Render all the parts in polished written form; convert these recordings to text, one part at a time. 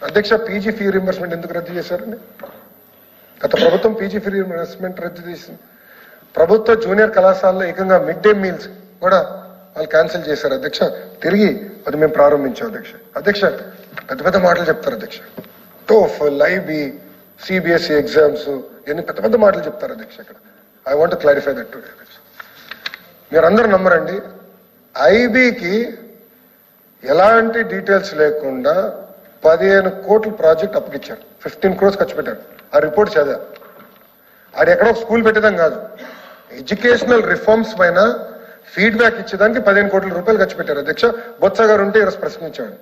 అధ్యక్ష PG fee reimbursement ఎందుకు రద్దు చేశారండి? గత ప్రభుత్వం పీజీ ఫీ రీయింబర్స్మెంట్ రద్దు చేసింది. ప్రభుత్వ జూనియర్ కళాశాలలో ఏకంగా మిడ్ డే మీల్స్ కూడా వాళ్ళు క్యాన్సిల్ చేశారు అధ్యక్ష. తిరిగి అది మేము ప్రారంభించాం అధ్యక్ష. అధ్యక్ష పెద్ద పెద్ద మాటలు చెప్తారు అధ్యక్ష. టోఫల్, ఐబీ, సిబిఎస్ఈ ఎగ్జామ్స్ ఎన్ని పెద్ద పెద్ద మాటలు చెప్తారు అధ్యక్ష. ఇక్కడ I want to clarify that today అధ్యక్ష. మీరందరూ నమ్మరండి, ఐబీకి ఎలాంటి డీటెయిల్స్ లేకుండా 15 కోట్ల ప్రాజెక్ట్ అప్పగిచ్చారు. 15 crores ఖర్చు పెట్టారు. ఆ రిపోర్ట్ చదివా. అది ఎక్కడో స్కూల్ పెట్టడం కాదు, ఎడ్యుకేషనల్ రిఫార్మ్స్ పైన ఫీడ్బ్యాక్ ఇచ్చేదానికి 15 కోట్ల రూపాయలు ఖర్చు పెట్టారు అధ్యక్ష. బొత్స గారు ఉంటే ఈరోజు ప్రశ్నించాడు.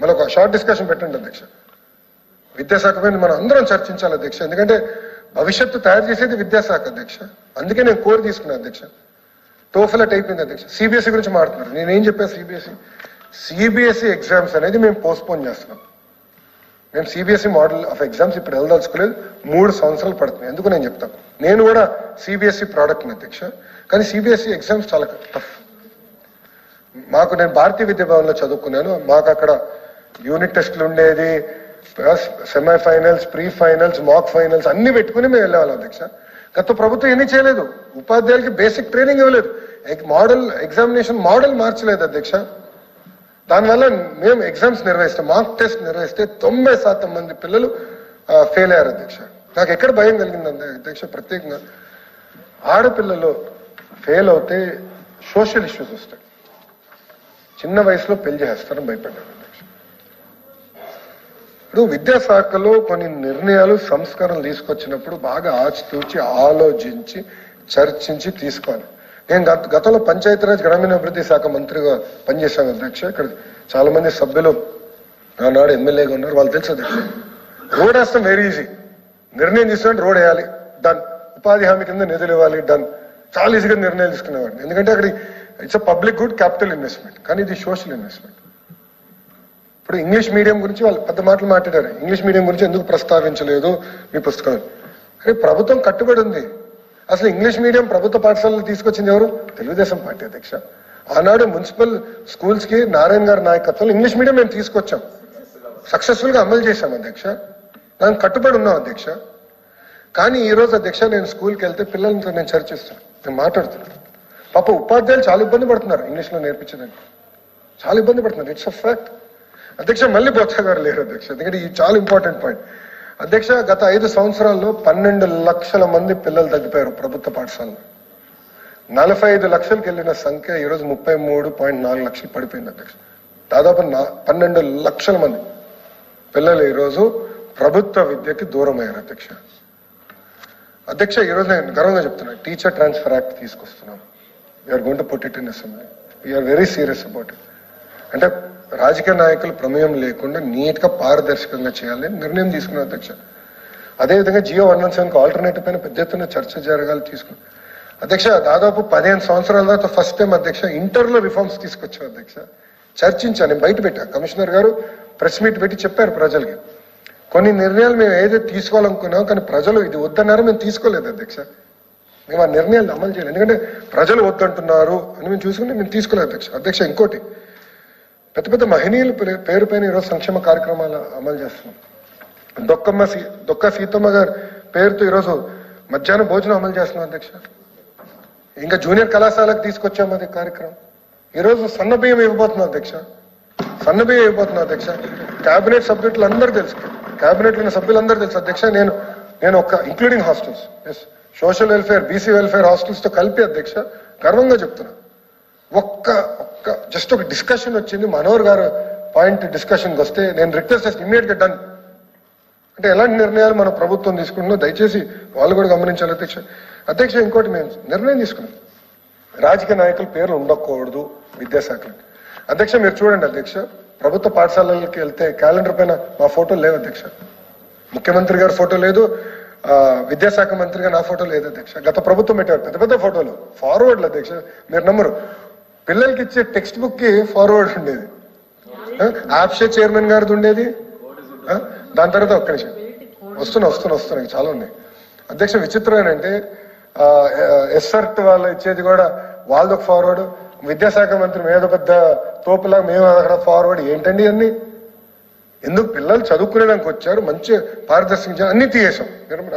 మళ్ళీ ఒక షార్ట్ డిస్కషన్ పెట్టండి అధ్యక్ష. విద్యాశాఖ పైన మనం అందరం చర్చించాలి అధ్యక్ష. ఎందుకంటే భవిష్యత్తు తయారు చేసేది విద్యాశాఖ అధ్యక్ష. అందుకే నేను కోరి తీసుకున్నాను అధ్యక్ష. టోఫల్ అట్ అయిపోయింది అధ్యక్ష. సిబిఎస్ఈ గురించి మాట్లాడుతున్నారు. నేనేం చెప్పాను? సిబిఎస్ఈ ఎగ్జామ్స్ అనేది మేము పోస్ట్పోన్ చేస్తున్నాం. మేము సిబిఎస్ఈ మోడల్ ఆఫ్ ఎగ్జామ్స్ ఇప్పుడు వెళ్ళదలుచుకోలేదు. 3 సంవత్సరాలు పడుతుంది. ఎందుకు నేను చెప్తాను. నేను కూడా సిబిఎస్ఈ ప్రోడక్ట్ అధ్యక్ష. కానీ సిబిఎస్ఈ ఎగ్జామ్స్ చాలా టఫ్. నేను భారతీయ విద్యా భవన్లో చదువుకున్నాను. మాకు అక్కడ యూనిట్ టెస్ట్లు ఉండేది, సెమీఫైనల్స్, ప్రీ ఫైనల్స్, మాక్ ఫైనల్స్ అన్ని పెట్టుకుని మేము వెళ్ళేవాళ్ళం అధ్యక్ష. గత ప్రభుత్వం ఏమీ చేయలేదు. ఉపాధ్యాయులకి బేసిక్ ట్రైనింగ్ ఇవ్వలేదు. మోడల్ ఎగ్జామినేషన్ మోడల్ మార్చలేదు అధ్యక్ష. దానివల్ల మేము ఎగ్జామ్స్ నిర్వహిస్తాం, మార్క్ టెస్ట్ నిర్వహిస్తే 90% మంది పిల్లలు ఫెయిల్ అయ్యారు అధ్యక్ష. నాకు ఎక్కడ భయం కలిగింది అధ్యక్ష, ప్రత్యేకంగా ఆడపిల్లలు ఫెయిల్ అవుతే సోషల్ ఇష్యూస్ వస్తాయి. చిన్న వయసులో పెళ్లి చేస్తారని భయపడ్డాను అధ్యక్ష. ఇప్పుడు విద్యాశాఖలో కొన్ని నిర్ణయాలు, సంస్కరణలు తీసుకొచ్చినప్పుడు బాగా ఆచితూచి ఆలోచించి చర్చించి తీసుకోవాలి. నేను గతంలో పంచాయతీరాజ్ గ్రామీణాభివృద్ధి శాఖ మంత్రిగా పనిచేశాను అధ్యక్ష. ఇక్కడ చాలా మంది సభ్యులు ఆనాడు ఎమ్మెల్యేగా ఉన్నారు, వాళ్ళు తెలుసు అధ్యక్ష. రోడ్ వేస్తాం వెరీ ఈజీ. నిర్ణయం తీసుకుంటే రోడ్ వేయాలి, డన్. ఉపాధి హామీ కింద నిధులు ఇవ్వాలి, డన్. చాలా ఈజీగా నిర్ణయాలు తీసుకునేవాడిని. ఎందుకంటే అక్కడ it's a public good, capital investment. కానీ ఇది సోషల్ ఇన్వెస్ట్మెంట్. ఇప్పుడు ఇంగ్లీష్ మీడియం గురించి వాళ్ళు పెద్ద మాటలు మాట్లాడారు. ఇంగ్లీష్ మీడియం గురించి ఎందుకు ప్రస్తావించలేదు మీ పుస్తకం? కానీ ప్రభుత్వం కట్టుబడి ఉంది. అసలు ఇంగ్లీష్ మీడియం ప్రభుత్వ పాఠశాలలు తీసుకొచ్చింది ఎవరు? తెలుగుదేశం పార్టీ అధ్యక్ష. ఆనాడు మున్సిపల్ స్కూల్స్ కి నారాయణ గారి నాయకత్వంలో ఇంగ్లీష్ మీడియం మేము తీసుకొచ్చాం, సక్సెస్ఫుల్ గా అమలు చేశాం అధ్యక్ష. దానికి కట్టుబడి ఉన్నాం అధ్యక్ష. కానీ ఈ రోజు అధ్యక్ష నేను స్కూల్కి వెళ్తే పిల్లలతో నేను చర్చిస్తాను, నేను మాట్లాడుతున్నాను. పాప ఉపాధ్యాయులు చాలా ఇబ్బంది పడుతున్నారు ఇంగ్లీష్లో నేర్పించడానికి, చాలా ఇబ్బంది పడుతున్నారు. ఇట్స్ అ ఫ్యాక్ట్ అధ్యక్ష. మళ్ళీ బొత్స గారు లేరు అధ్యక్ష, ఎందుకంటే ఇది చాలా ఇంపార్టెంట్ పాయింట్ అధ్యక్ష. గత 5 సంవత్సరాల్లో 12 లక్షల మంది పిల్లలు తగ్గిపోయారు ప్రభుత్వ పాఠశాలలో. 45 లక్షలకు వెళ్ళిన సంఖ్య ఈరోజు 33.4 లక్షలు పడిపోయింది అధ్యక్ష. దాదాపు 12 లక్షల మంది పిల్లలు ఈరోజు ప్రభుత్వ విద్యకి దూరం అయ్యారు అధ్యక్ష. అధ్యక్ష ఈరోజు నేను గర్వంగా చెప్తున్నాను, టీచర్ ట్రాన్స్ఫర్ యాక్ట్ తీసుకొస్తున్నాం. We're going to put it in assembly. We're very serious about it. అంటే రాజకీయ నాయకులు ప్రమేయం లేకుండా నీట్ గా పారదర్శకంగా చేయాలని నిర్ణయం తీసుకున్నాం అధ్యక్ష. అదేవిధంగా జియో 117కి ఆల్టర్నేటివ్ పైన పెద్ద ఎత్తున చర్చ జరగాలి తీసుకున్నాం అధ్యక్ష. దాదాపు 15 సంవత్సరాల తర్వాత ఫస్ట్ టైం అధ్యక్ష ఇంటర్లో రిఫార్మ్స్ తీసుకొచ్చాం అధ్యక్ష. చర్చించాను, నేను బయట పెట్టా. కమిషనర్ గారు ప్రెస్ మీట్ పెట్టి చెప్పారు ప్రజలకి. కొన్ని నిర్ణయాలు మేము ఏదైతే తీసుకోవాలనుకున్నాం, కానీ ప్రజలు ఇది వద్దన్నారో మేము తీసుకోలేదు అధ్యక్ష. మేము ఆ నిర్ణయాలు అమలు చేయలేదు, ఎందుకంటే ప్రజలు వద్దంటున్నారు అని మేము చూసుకుని మేము తీసుకోలేదు అధ్యక్ష. అధ్యక్ష ఇంకోటి, పెద్ద పెద్ద మహనీయుల పేరు పైన ఈరోజు సంక్షేమ కార్యక్రమాలు అమలు చేస్తున్నాం. దొక్క సీతమ్మ గారి పేరుతో ఈరోజు మధ్యాహ్నం భోజనం అమలు చేస్తున్నాం అధ్యక్ష. ఇంకా జూనియర్ కళాశాలకు తీసుకొచ్చాము అది కార్యక్రమం. ఈరోజు సన్న బియ్యం ఇవ్వబోతున్నాం అధ్యక్ష, సన్న బియ్యం ఇవ్వబోతున్నాం అధ్యక్ష. కేబినెట్ సభ్యులు అందరూ తెలుసు, కేబినెట్ ఉన్న సభ్యులందరూ తెలుసు అధ్యక్ష. నేను ఒక including hostels, yes, social welfare, BC welfare hostels తో కలిపి అధ్యక్ష గర్వంగా చెప్తున్నా. ఒక్క జస్ట్ ఒక డిస్కషన్ వచ్చింది, మనోహర్ గారు పాయింట్ డిస్కషన్కి వస్తే నేను రిక్వెస్ట్ చేసి ఇమ్మీడియట్ గా డన్. అంటే ఎలాంటి నిర్ణయాలు మన ప్రభుత్వం తీసుకుంటుందో దయచేసి వాళ్ళు కూడా గమనించాలి అధ్యక్ష. అధ్యక్ష ఇంకోటి మేము నిర్ణయం తీసుకున్నాం, రాజకీయ నాయకుల పేర్లు ఉండకూడదు విద్యాశాఖలో. అధ్యక్ష మీరు చూడండి అధ్యక్ష, ప్రభుత్వ పాఠశాలలకి వెళ్తే క్యాలెండర్ పైన మా ఫోటోలు లేవు అధ్యక్ష. ముఖ్యమంత్రి గారి ఫోటో లేదు, విద్యాశాఖ మంత్రిగా నా ఫోటో లేదు అధ్యక్ష. గత ప్రభుత్వం పెట్టారు పెద్ద పెద్ద ఫోటోలు, ఫార్వర్డ్లు అధ్యక్ష. మీరు నమ్మరు, పిల్లలకి ఇచ్చే టెక్స్ట్ బుక్ కి ఫార్వర్డ్ ఉండేది, ఆప్షే చైర్మన్ గారిది ఉండేది. దాని తర్వాత ఒక్క నిమిషం వస్తున్నాయి చాలా ఉన్నాయి అధ్యక్ష. విచిత్రం ఏంటంటే ఎస్ఆర్ట్ వాళ్ళు ఇచ్చేది కూడా వాళ్ళది ఒక ఫార్వర్డ్, విద్యాశాఖ మంత్రి మీద పెద్ద తోపులా మేము అక్కడ ఫార్వర్డ్. ఏంటండి అన్ని ఎందుకు పిల్లలు చదువుకునేదానికి వచ్చారు, మంచి పారదర్శకంగా అన్ని తీసేసాం,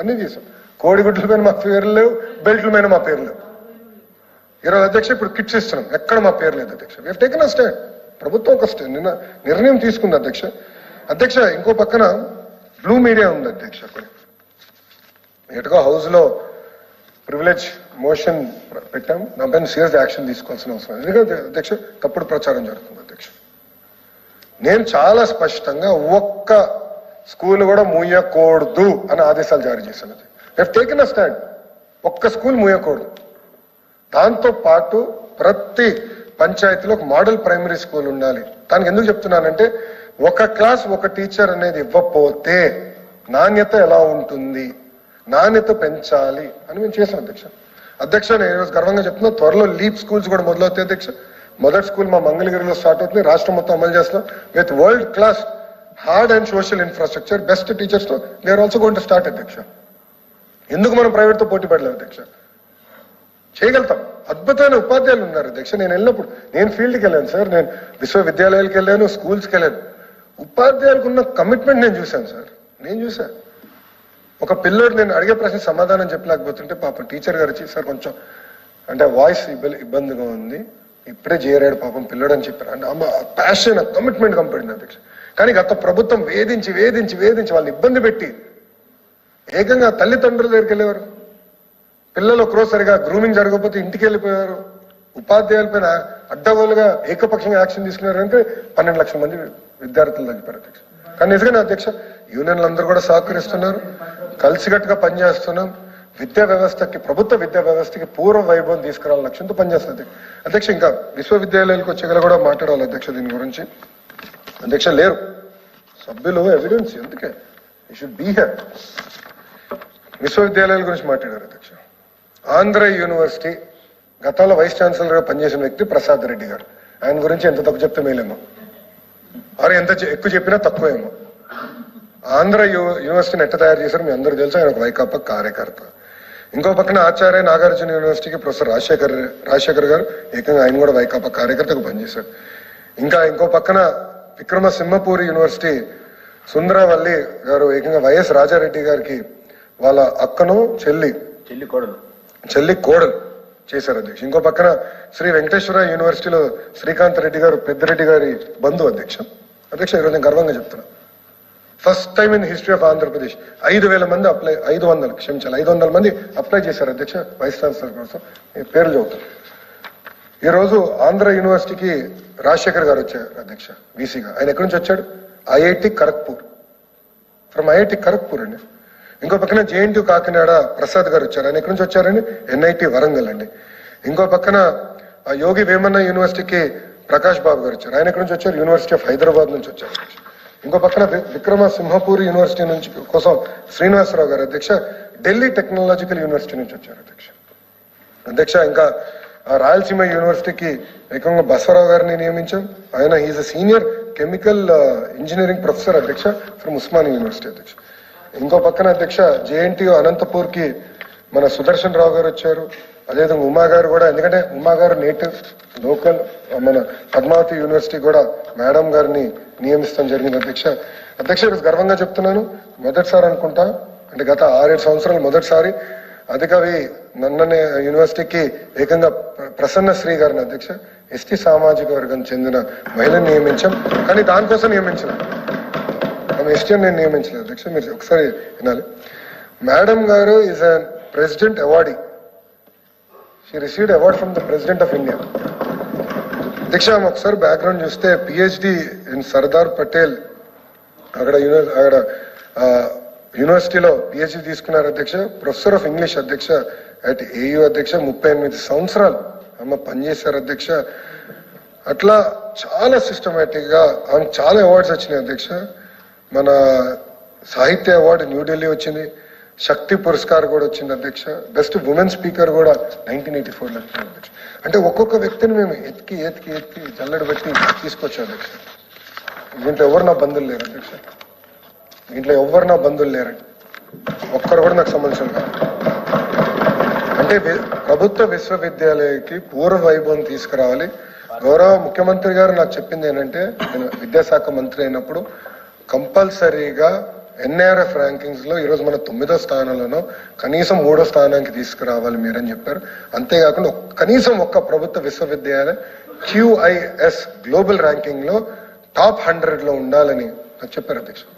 అన్ని తీసాం. కోడిగుడ్ల పైన మా పేర్లు లేవు, బెల్ట్ల మీద మా పేర్లు లేవు. ఈరోజు అధ్యక్ష ఇప్పుడు కిట్స్ ఇస్తున్నాం, ఎక్కడ మా పేరు లేదు అధ్యక్ష. We taken a stand. ప్రభుత్వం ఒక నిన్న నిర్ణయం తీసుకుంది అధ్యక్ష. అధ్యక్ష ఇంకో పక్కన బ్లూ మీడియా ఉంది అధ్యక్ష. ఎటుగా హౌస్ లో ప్రివిలేజ్ మోషన్ పెట్టాం, దానిపైన సీరియస్ యాక్షన్ తీసుకోవాల్సిన అవసరం. ఎందుకంటే అధ్యక్ష తప్పుడు ప్రచారం జరుగుతుంది అధ్యక్ష. నేను చాలా స్పష్టంగా ఒక్క స్కూల్ కూడా మూయకూడదు అని ఆదేశాలు జారీ చేశాను. Taken a stand. ఒక్క స్కూల్ మూయకూడదు. దాంతో పాటు ప్రతి పంచాయతీలో ఒక మోడల్ ప్రైమరీ స్కూల్ ఉండాలి. దానికి ఎందుకు చెప్తున్నానంటే ఒక క్లాస్ ఒక టీచర్ అనేది ఇవ్వకపోతే నాణ్యత ఎలా ఉంటుంది, నాణ్యత పెంచాలి అని మేము చేసాం అధ్యక్ష. అధ్యక్ష నేను ఈరోజు గర్వంగా చెప్తున్నా, త్వరలో లీప్ స్కూల్స్ కూడా మొదలవుతాయి అధ్యక్ష. మొదటి స్కూల్ మా మంగళగిరిలో స్టార్ట్ అవుతుంది, రాష్ట్రం మొత్తం అమలు చేస్తున్నాం. With world class hard and social infrastructure, best teachers తో we are also going to start అధ్యక్ష. ఎందుకు మనం ప్రైవేట్ తో పోటీ పడలేము అధ్యక్ష? చేయగలుగుతాం. అద్భుతమైన ఉపాధ్యాయులు ఉన్నారు అధ్యక్ష. నేను వెళ్ళినప్పుడు నేను ఫీల్డ్కి వెళ్ళాను సార్, నేను విశ్వవిద్యాలయాలకు వెళ్ళాను, స్కూల్స్కి వెళ్ళాను. ఉపాధ్యాయులకు ఉన్న కమిట్మెంట్ నేను చూశాను సార్. నేను చూశాను ఒక పిల్లోడు నేను అడిగే ప్రశ్న సమాధానం చెప్పలేకపోతుంటే పాపం టీచర్ గారు వచ్చి సార్ కొంచెం అంటే వాయిస్ ఇబ్బందిగా ఉంది, ఇప్పుడే చేరాడు పాపం పిల్లోడు అని చెప్పారు. అంటే అమ్మ ప్యాషన్ కమిట్మెంట్ కంపడింది అధ్యక్ష. కానీ గత ప్రభుత్వం వేధించి వేధించి వేధించి వాళ్ళని ఇబ్బంది పెట్టి ఏకంగా తల్లిదండ్రుల దగ్గరికి వెళ్ళేవారు. పిల్లలు ఒకరోజు సరిగా గ్రూమింగ్ జరగకపోతే ఇంటికి వెళ్ళిపోయారు. ఉపాధ్యాయుల పైన అడ్డగోలుగా ఏకపక్షంగా యాక్షన్ తీసుకున్నారంటే 12 లక్షల మంది విద్యార్థులు తగ్గిపోయారు అధ్యక్ష. కానీ నిజంగానే అధ్యక్ష యూనియన్లు అందరూ కూడా సహకరిస్తున్నారు, కలిసికట్టుగా పనిచేస్తున్నాం. విద్యా వ్యవస్థకి, ప్రభుత్వ విద్యా వ్యవస్థకి పూర్వ వైభవం తీసుకురావాలని లక్ష్యంతో పనిచేస్తుంది అధ్యక్ష. ఇంకా విశ్వవిద్యాలయాలకు వచ్చేగల కూడా మాట్లాడాలి అధ్యక్ష దీని గురించి. అధ్యక్ష లేరు సభ్యులు, ఎవిడెన్స్ ఎందుకే యూ షుడ్ బీ హియర్. విశ్వవిద్యాలయాల గురించి మాట్లాడారు అధ్యక్ష. ఆంధ్ర యూనివర్సిటీ గతంలో వైస్ ఛాన్సలర్ గా పనిచేసిన వ్యక్తి ప్రసాద్ రెడ్డి గారు. ఆయన గురించి ఎంత తక్కువ చెప్తే మేలేమో, వారు ఎంత ఎక్కువ చెప్పినా తక్కువేమో. ఆంధ్ర యూనివర్సిటీని ఎట్ట తయారు చేశారు మీ అందరూ తెలుసు. ఆయన ఒక వైకాపా కార్యకర్త. ఇంకో పక్కన ఆచార్య నాగార్జున యూనివర్సిటీకి ప్రొఫెసర్ రాజశేఖర్ గారు, ఏకంగా ఆయన కూడా వైకాపా కార్యకర్తగా పనిచేశారు. ఇంకా ఇంకో పక్కన విక్రమసింహపూరి యూనివర్సిటీ సుందరవల్లి గారు ఏకంగా వైఎస్ రాజారెడ్డి గారికి వాళ్ళ అక్కను చెల్లి కోడలు చేశారు అధ్యక్ష. ఇంకో పక్కన శ్రీ వెంకటేశ్వర యూనివర్సిటీలో శ్రీకాంత్ రెడ్డి గారు పెద్దిరెడ్డి గారి బంధువు అధ్యక్ష. అధ్యక్ష ఈరోజు నేను గర్వంగా చెప్తున్నా, first time in history of Andhra Pradesh 5,000 మంది 500 మంది అప్లై చేశారు అధ్యక్ష వైస్ ఛాన్సలర్ కోసం. పేర్లు చదువుతాను. ఈరోజు ఆంధ్ర యూనివర్సిటీకి రాజశేఖర్ గారు వచ్చారు అధ్యక్ష వీసీగా. ఆయన ఎక్కడి నుంచి వచ్చాడు? IIT Kharagpur, from IIT Kharagpur అండి. ఇంకో పక్కన జేఎన్టీయూ కాకినాడ ప్రసాద్ గారు వచ్చారు. ఆయన ఎక్కడి నుంచి వచ్చారండి? ఎన్ఐటి వరంగల్ అండి. ఇంకో పక్కన యోగి వేమన్న యూనివర్సిటీకి ప్రకాష్ బాబు గారు వచ్చారు. ఆయన ఎక్కడి నుంచి వచ్చారు? యూనివర్సిటీ ఆఫ్ హైదరాబాద్ నుంచి వచ్చారు. ఇంకో పక్కన విక్రమసింహపూరి యూనివర్సిటీ నుంచి కోసం శ్రీనివాసరావు గారు అధ్యక్ష ఢిల్లీ టెక్నాలజికల్ యూనివర్సిటీ నుంచి వచ్చారు అధ్యక్ష. ఇంకా రాయలసీమ యూనివర్సిటీకి ఏకంగా బసవరావు గారిని నియమించాం. ఆయన is a senior chemical engineering professor అధ్యక్ష ఫ్రమ్ ఉస్మానియా యూనివర్సిటీ అధ్యక్ష. ఇంకో పక్కన అధ్యక్ష జేఎన్టీయూ అనంతపూర్ కి మన సుదర్శన్ రావు గారు వచ్చారు. అదేవిధంగా ఉమా గారు కూడా, ఎందుకంటే ఉమా గారు నేటివ్ లోకల్, మన పద్మావతి యూనివర్సిటీ కూడా మేడం గారిని నియమిస్తాం జరిగింది అధ్యక్ష. ఈరోజు గర్వంగా చెప్తున్నాను, మొదటిసారి అనుకుంటా, అంటే గత 6-7 సంవత్సరాలు మొదటిసారి అధికవి నన్ననే యూనివర్సిటీకి ఏకంగా ప్రసన్న శ్రీ గారిని అధ్యక్ష ఎస్టీ సామాజిక వర్గం చెందిన మహిళను నియమించాం. కానీ దానికోసం నియమించలేదు, ఆమె ఎస్టీ నేను నియమించలేదు అధ్యక్ష. మీరు ఒకసారి వినాలి. మేడం గారు is a president awardee. She received award from the president of India అధ్యక్ష. ఆమె ఒకసారి బ్యాక్గ్రౌండ్ చూస్తే పిహెచ్డి ఇన్ సర్దార్ పటేల్ అక్కడ యూనివర్సిటీలో పిహెచ్డి తీసుకున్నారు అధ్యక్ష. ప్రొఫెసర్ ఆఫ్ ఇంగ్లీష్ అధ్యక్ష అట్ ఏయూ అధ్యక్ష. 38 సంవత్సరాలు ఆమె పనిచేశారు అధ్యక్ష. అట్లా చాలా సిస్టమేటిక్ గా ఆమెకు చాలా అవార్డ్స్ వచ్చినాయి అధ్యక్ష. మన సాహిత్య అవార్డు న్యూఢిల్లీ వచ్చింది, శక్తి పురస్కార్ కూడా వచ్చింది అధ్యక్ష. బెస్ట్ ఉమెన్ స్పీకర్ కూడా 1984లో వచ్చింది అధ్యక్ష. అంటే ఒక్కొక్క వ్యక్తిని మేము ఎత్తికి జల్లెడ పెట్టి తీసుకొచ్చాం అధ్యక్ష. దీంట్లో ఎవరు నా బంధువులు లేరు అధ్యక్ష, దీంట్లో ఎవరు నా బంధువులు లేరండి, ఒక్కరు కూడా నాకు సంబంధించిన కాదు. అంటే ప్రభుత్వ విశ్వవిద్యాలయానికి పూర్వ వైభవం తీసుకురావాలి. గౌరవ ముఖ్యమంత్రి గారు నాకు చెప్పింది ఏంటంటే, నేను విద్యాశాఖ మంత్రి అయినప్పుడు కంపల్సరీగా ఎన్ఐఆర్ఎఫ్ ర్యాంకింగ్స్ లో ఈరోజు మన 9వ స్థానంలోనో కనీసం 3వ స్థానానికి తీసుకురావాలి మీరని చెప్పారు. అంతేకాకుండా కనీసం ఒక్క ప్రభుత్వ విశ్వవిద్యాలయం QIS గ్లోబల్ ర్యాంకింగ్ లో టాప్ 100 లో ఉండాలని చెప్పారు అధ్యక్షుడు.